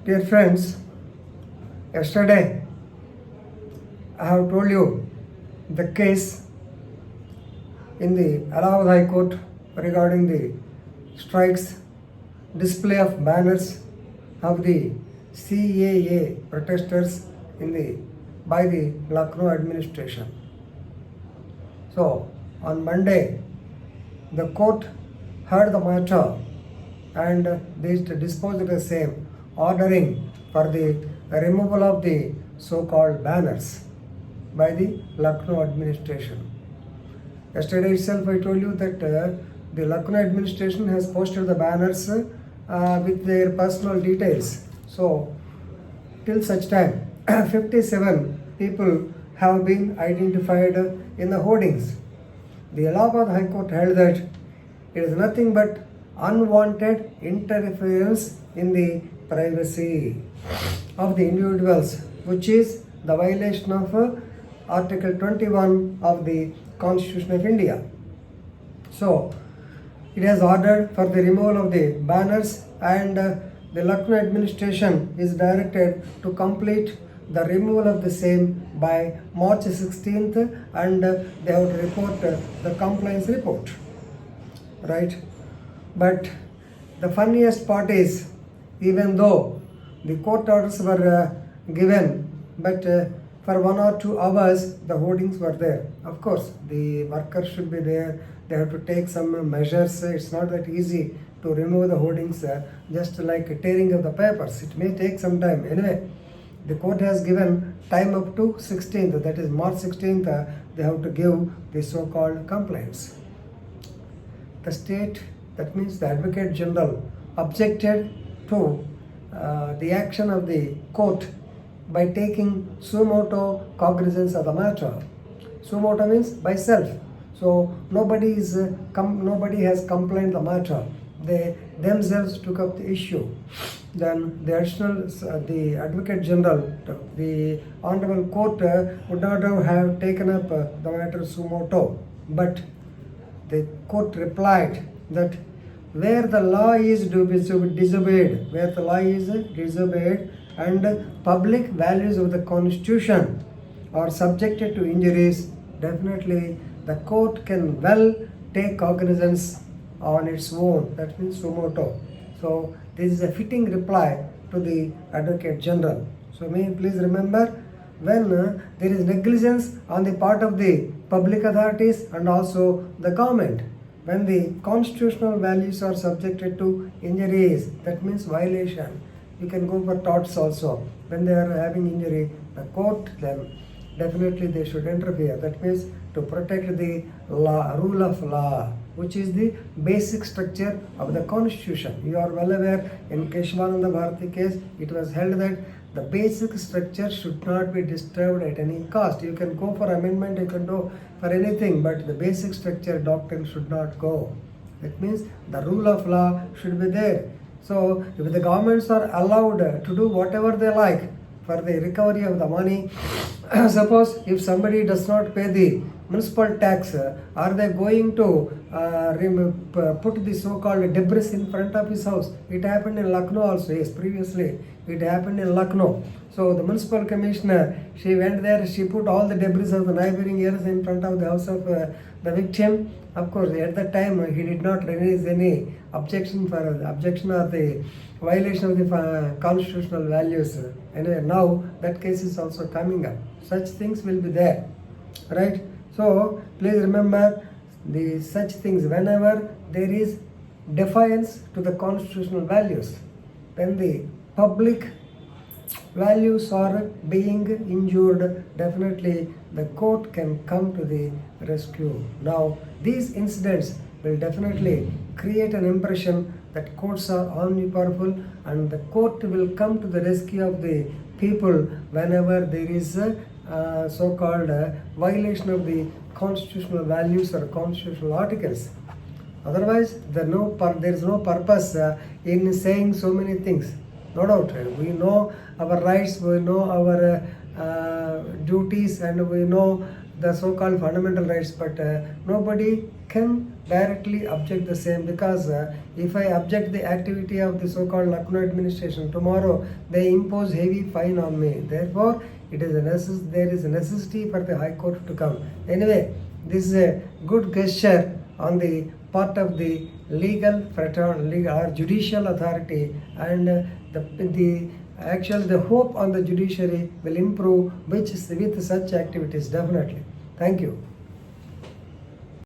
Dear friends, yesterday I have told you the case in the Allhabad High Court regarding the strikes, display of banners of the CAA protesters by the Lucknow administration. So on Monday, the court heard the matter and they disposed of the same, ordering for the removal of the so-called banners by the Lucknow administration. Yesterday itself I told you that the Lucknow administration has posted the banners with their personal details. So till such time 57 people have been identified in the hoardings. The Allhabad High Court held that it is nothing but unwanted interference in the privacy of the individuals, which is the violation of Article 21 of the Constitution of India. So it has ordered for the removal of the banners, and the Lucknow administration is directed to complete the removal of the same by March 16th, and they have to report the compliance report. Right? But the funniest part is, even though the court orders were given, but for 1 or 2 hours the hoardings were there. Of course, the workers should be there. They have to take some measures. It's not that easy to remove the hoardings just like tearing of the papers. It may take some time. Anyway, the court has given time up to 16th, that is March 16th, they have to give the so-called complaints. The state, that means the Advocate General, objected to the action of the court by taking suo motu cognizance of the matter. Suo motu means by self. So nobody has complained the matter. They themselves took up the issue. Then the Advocate General, the Honorable Court would not have taken up the matter suo motu, but the court replied that where the law is disobeyed, and public values of the Constitution are subjected to injuries, definitely the court can well take cognizance on its own. That means suo motu. So this is a fitting reply to the Advocate General. So may you please remember, when there is negligence on the part of the public authorities and also the government, when the constitutional values are subjected to injuries, that means violation. You can go for torts also. When they are having injury, the court, then definitely they should interfere. That means to protect the law, rule of law, which is the basic structure of the Constitution. You are well aware, in Keshavananda Bharati case, it was held that the basic structure should not be disturbed at any cost. You can go for amendment, you can go for anything, but the basic structure doctrine should not go. That means the rule of law should be there. So if the governments are allowed to do whatever they like for the recovery of the money, suppose if somebody does not pay the municipal tax, are they going to put the so-called debris in front of his house? It happened in Lucknow also. Yes, previously it happened in Lucknow. So the municipal commissioner, she went there, she put all the debris of the neighboring areas in front of the house of the victim. Of course, at that time he did not raise any objection or the violation of the constitutional values. Anyway, now that case is also coming up. Such things will be there, right? So please remember, such things, whenever there is defiance to the constitutional values, when the public values are being injured, definitely the court can come to the rescue. Now these incidents will definitely create an impression that courts are omnipowerful, and the court will come to the rescue of the people whenever there is a so-called violation of the constitutional values or constitutional articles. Otherwise, there is no purpose in saying so many things. No doubt, we know our rights, we know our duties, and we know the so-called fundamental rights, but nobody can directly object the same, because if I object the activity of the so-called Lucknow administration, tomorrow they impose heavy fine on me. Therefore, there is a necessity for the High Court to come. Anyway, this is a good gesture on the part of the legal or judicial authority, and the hope on the judiciary will improve with such activities, definitely. Thank you.